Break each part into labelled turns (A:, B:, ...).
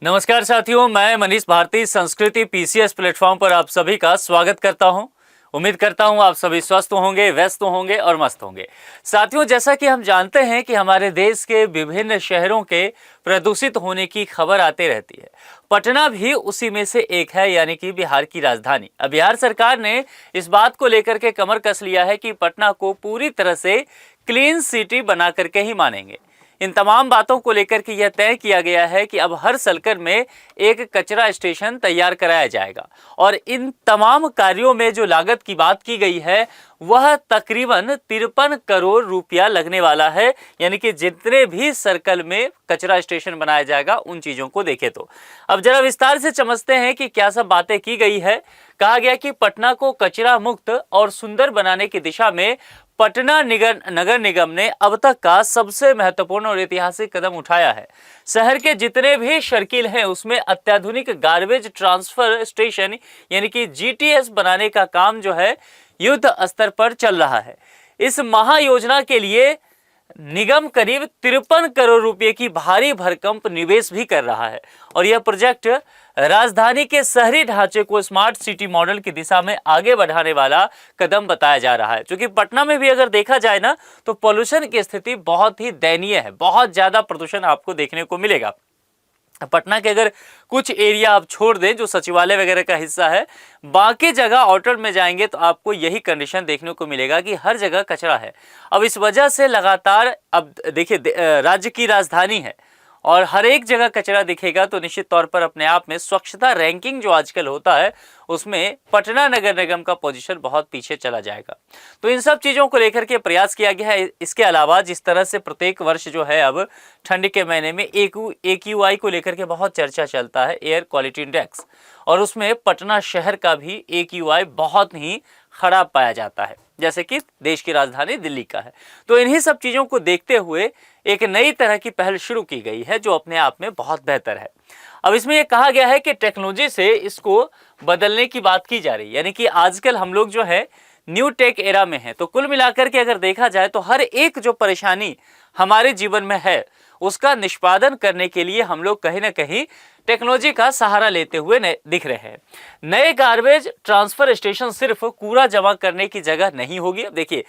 A: नमस्कार साथियों, मैं मनीष भारती संस्कृति पीसीएस प्लेटफॉर्म पर आप सभी का स्वागत करता हूं। उम्मीद करता हूं आप सभी स्वस्थ होंगे, व्यस्त होंगे और मस्त होंगे। साथियों, जैसा कि हम जानते हैं कि हमारे देश के विभिन्न शहरों के प्रदूषित होने की खबर आती रहती है। पटना भी उसी में से एक है, यानी कि बिहार की राजधानी। अब बिहार सरकार ने इस बात को लेकर के कमर कस लिया है कि पटना को पूरी तरह से क्लीन सिटी बना करके ही मानेंगे। इन तमाम बातों को लेकर के यह तय किया गया है कि अब हर सर्कल में एक कचरा स्टेशन तैयार कराया जाएगा और इन तमाम कार्यों में जो लागत की बात की गई है वह तकरीबन 53 करोड़ रुपया लगने वाला है। यानी कि जितने भी सर्कल में कचरा स्टेशन बनाया जाएगा उन चीजों को देखें तो अब जरा विस्तार से समझते हैं कि क्या सब बातें की गई है। कहा गया कि पटना को कचरा मुक्त और सुंदर बनाने की दिशा में पटना नगर निगम ने अब तक का सबसे महत्वपूर्ण और ऐतिहासिक कदम उठाया है। शहर के जितने भी सर्किल हैं उसमें अत्याधुनिक गार्बेज ट्रांसफर स्टेशन यानी कि जीटीएस बनाने का काम जो है युद्ध स्तर पर चल रहा है। इस महायोजना के लिए निगम करीब 53 करोड़ रुपए की भारी भरकम निवेश भी कर रहा है और यह प्रोजेक्ट राजधानी के शहरी ढांचे को स्मार्ट सिटी मॉडल की दिशा में आगे बढ़ाने वाला कदम बताया जा रहा है। क्योंकि पटना में भी अगर देखा जाए ना तो पोल्यूशन की स्थिति बहुत ही दयनीय है, बहुत ज्यादा प्रदूषण आपको देखने को मिलेगा। पटना के अगर कुछ एरिया आप छोड़ दें जो सचिवालय वगैरह का हिस्सा है, बाकी जगह आउटर में जाएंगे तो आपको यही कंडीशन देखने को मिलेगा कि हर जगह कचरा है। अब इस वजह से लगातार अब देखिए राज्य की राजधानी है और हर एक जगह कचरा दिखेगा तो निश्चित तौर पर अपने आप में स्वच्छता रैंकिंग जो आजकल होता है उसमें पटना नगर निगम का पोजीशन बहुत पीछे चला जाएगा। तो इन सब चीज़ों को लेकर के प्रयास किया गया है। इसके अलावा जिस तरह से प्रत्येक वर्ष जो है अब ठंड के महीने में AQI को लेकर के बहुत चर्चा चलता है, एयर क्वालिटी इंडेक्स, और उसमें पटना शहर का भी AQI बहुत ही खराब पाया जाता है, जैसे कि देश की राजधानी दिल्ली का है। तो इन्हीं सब चीज़ों को देखते हुए एक नई तरह की पहल शुरू की गई है जो अपने आप में बहुत बेहतर है। अब इसमें यह कहा गया है कि टेक्नोलॉजी से इसको बदलने की बात की जा रही है, यानी कि आजकल हम लोग जो है न्यू टेक एरा में है। तो कुल मिलाकर के अगर देखा जाए तो हर एक जो परेशानी हमारे जीवन में है उसका निष्पादन करने के लिए हम लोग कहीं ना कहीं टेक्नोलॉजी का सहारा लेते हुए दिख रहे हैं। नए गार्बेज ट्रांसफर स्टेशन सिर्फ कूड़ा जमा करने की जगह नहीं होगी। अब देखिए,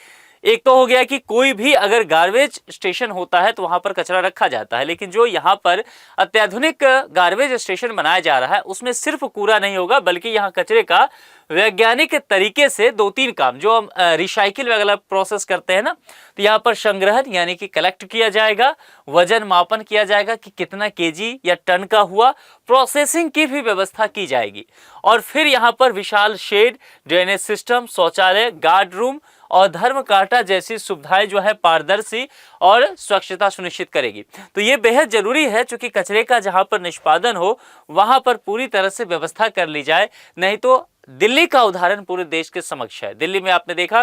A: एक तो हो गया कि कोई भी अगर गार्बेज स्टेशन होता है तो वहां पर कचरा रखा जाता है, लेकिन जो यहाँ पर अत्याधुनिक गार्बेज स्टेशन बनाया जा रहा है उसमें सिर्फ कूड़ा नहीं होगा बल्कि यहाँ कचरे का वैज्ञानिक तरीके से 2-3 काम जो हम रिसाइकिल वगैरह प्रोसेस करते हैं ना, तो यहाँ पर संग्रहण यानी कि कलेक्ट किया जाएगा, वजन मापन किया जाएगा कि कितना केजी या टन का हुआ, प्रोसेसिंग की भी व्यवस्था की जाएगी और फिर यहाँ पर विशाल शेड, ड्रेनेज सिस्टम, शौचालय, गार्ड रूम और धर्म कांटा जैसी सुविधाएं जो है पारदर्शी और स्वच्छता सुनिश्चित करेगी। तो ये बेहद जरूरी है क्योंकि कचरे का जहां पर निष्पादन हो वहां पर पूरी तरह से व्यवस्था कर ली जाए। नहीं तो दिल्ली का उदाहरण पूरे देश के समक्ष है। दिल्ली में आपने देखा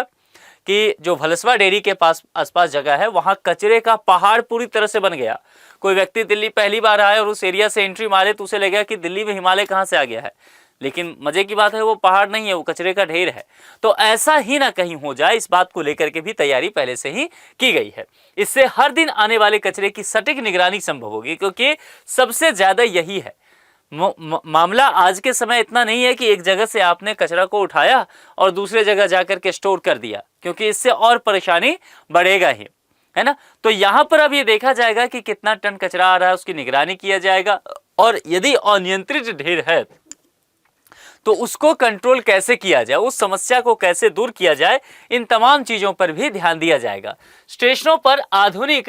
A: कि जो भलसवा डेयरी के पास आसपास जगह है वहां कचरे का पहाड़ पूरी तरह से बन गया। कोई व्यक्ति दिल्ली पहली बार आए और उस एरिया से एंट्री मारे तो उसे लगेगा कि दिल्ली में हिमालय कहाँ से आ गया है, लेकिन मजे की बात है वो पहाड़ नहीं है, वो कचरे का ढेर है। तो ऐसा ही ना कहीं हो जाए, इस बात को लेकर के भी तैयारी पहले से ही की गई है। इससे हर दिन आने वाले कचरे की सटीक निगरानी संभव होगी क्योंकि सबसे ज्यादा यही है मामला। आज के समय इतना नहीं है कि एक जगह से आपने कचरा को उठाया और दूसरे जगह जाकर के स्टोर कर दिया, क्योंकि इससे और परेशानी बढ़ेगा ही, है ना। तो यहाँ पर अब ये देखा जाएगा कि कितना टन कचरा आ रहा है, उसकी निगरानी किया जाएगा और यदि अनियंत्रित ढेर है तो उसको कंट्रोल कैसे किया जाए, उस समस्या को कैसे दूर किया जाए, इन तमाम चीजों पर भी ध्यान दिया जाएगा। स्टेशनों पर आधुनिक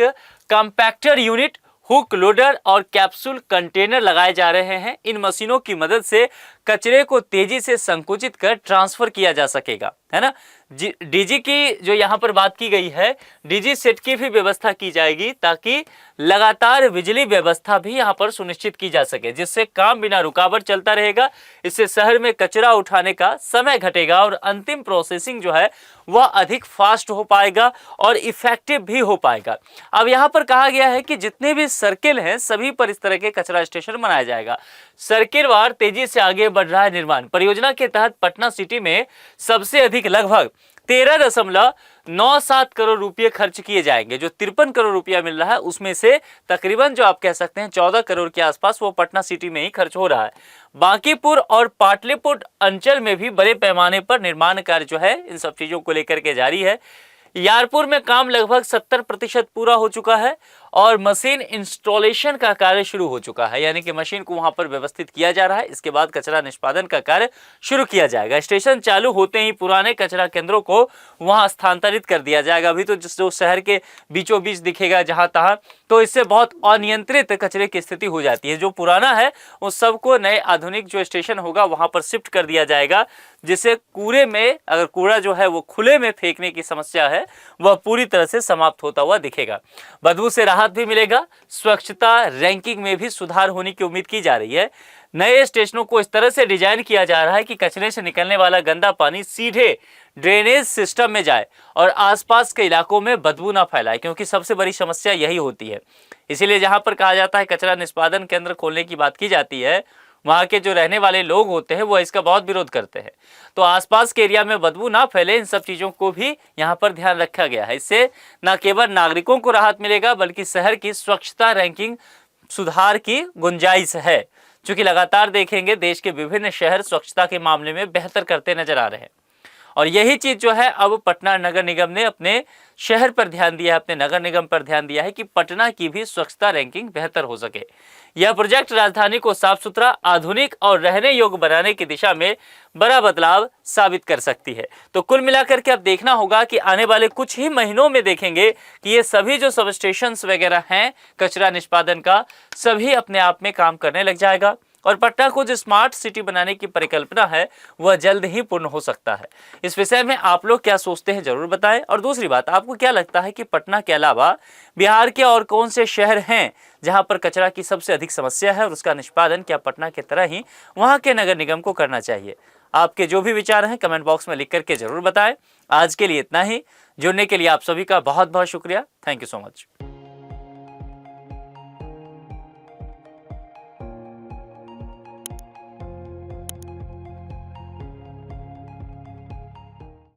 A: कॉम्पैक्टर यूनिट, हुक लोडर और कैप्सूल कंटेनर लगाए जा रहे हैं। इन मशीनों की मदद से कचरे को तेजी से संकुचित कर ट्रांसफर किया जा सकेगा, है ना। डीजी की जो यहाँ पर बात की गई है, डीजी सेट की भी व्यवस्था की जाएगी ताकि लगातार बिजली व्यवस्था भी यहाँ पर सुनिश्चित की जा सके, जिससे काम बिना रुकावट चलता रहेगा। इससे शहर में कचरा उठाने का समय घटेगा और अंतिम प्रोसेसिंग जो है वह अधिक फास्ट हो पाएगा और इफेक्टिव भी हो पाएगा। अब यहाँ पर कहा गया है कि जितने भी सर्किल हैं सभी पर इस तरह के कचरा स्टेशन बनाया जाएगा। सर्किल वार तेजी से आगे बढ़ रहा है निर्माण। परियोजना के तहत पटना सिटी में सबसे अधिक लगभग 9-7 करोड़ रुपए खर्च किए जाएंगे। जो 53 करोड़ रुपया मिल रहा है उसमें से तकरीबन जो आप कह सकते हैं 14 करोड़ के आसपास वो पटना सिटी में ही खर्च हो रहा है। बांकीपुर और पाटलिपुत्र अंचल में भी बड़े पैमाने पर निर्माण कार्य जो है इन सब चीजों को लेकर के जारी है। यारपुर में काम लगभग 70% पूरा हो चुका है और मशीन इंस्टॉलेशन का कार्य शुरू हो चुका है, यानी कि मशीन को वहां पर व्यवस्थित किया जा रहा है। इसके बाद कचरा निष्पादन का कार्य शुरू किया जाएगा। स्टेशन चालू होते ही पुराने कचरा केंद्रों को वहां स्थानांतरित कर दिया जाएगा। अभी तो जो शहर के बीचों बीच दिखेगा जहां तहां, तो इससे बहुत अनियंत्रित कचरे की स्थिति हो जाती है। जो पुराना है उस सबको नए आधुनिक जो स्टेशन होगा वहां पर शिफ्ट कर दिया जाएगा, जिससे कूड़े में अगर कूड़ा जो है वो खुले में फेंकने की समस्या है वह पूरी तरह से समाप्त होता हुआ दिखेगा। बदबू से राहत भी मिलेगा। स्वच्छता रैंकिंग में भी सुधार होने की उम्मीद की जा रही है। नए स्टेशनों को इस तरह से डिजाइन किया जा रहा है कि कचरे से निकलने वाला गंदा पानी सीधे ड्रेनेज सिस्टम में जाए और आसपास के इलाकों में बदबू ना फैलाए, क्योंकि सबसे बड़ी समस्या यही होती है। इसीलिए जहां पर कहा जाता है कचरा निष्पादन केंद्र खोलने की बात की जाती है, वहां के जो रहने वाले लोग होते हैं वो इसका बहुत विरोध करते हैं। तो आसपास के एरिया में बदबू ना फैले, इन सब चीजों को भी यहाँ पर ध्यान रखा गया है। इससे न केवल नागरिकों को राहत मिलेगा बल्कि शहर की स्वच्छता रैंकिंग सुधार की गुंजाइश है। चूंकि लगातार देखेंगे देश के विभिन्न शहर स्वच्छता के मामले में बेहतर करते नजर आ रहे हैं और यही चीज जो है अब पटना नगर निगम ने अपने शहर पर ध्यान दिया है, अपने नगर निगम पर ध्यान दिया है कि पटना की भी स्वच्छता रैंकिंग बेहतर हो सके। यह प्रोजेक्ट राजधानी को साफ सुथरा, आधुनिक और रहने योग्य बनाने की दिशा में बड़ा बदलाव साबित कर सकती है। तो कुल मिलाकर के अब देखना होगा कि आने वाले कुछ ही महीनों में देखेंगे कि ये सभी जो सब स्टेशन वगैरह हैं कचरा निष्पादन का, सभी अपने आप में काम करने लग जाएगा और पटना को जो स्मार्ट सिटी बनाने की परिकल्पना है वह जल्द ही पूर्ण हो सकता है। इस विषय में आप लोग क्या सोचते हैं जरूर बताएं। और दूसरी बात, आपको क्या लगता है कि पटना के अलावा बिहार के और कौन से शहर हैं जहां पर कचरा की सबसे अधिक समस्या है और उसका निष्पादन क्या पटना की तरह ही वहां के नगर निगम को करना चाहिए? आपके जो भी विचार हैं कमेंट बॉक्स में लिख करके जरूर बताएं। आज के लिए इतना ही। जुड़ने के लिए आप सभी का बहुत बहुत शुक्रिया। Thank you so much.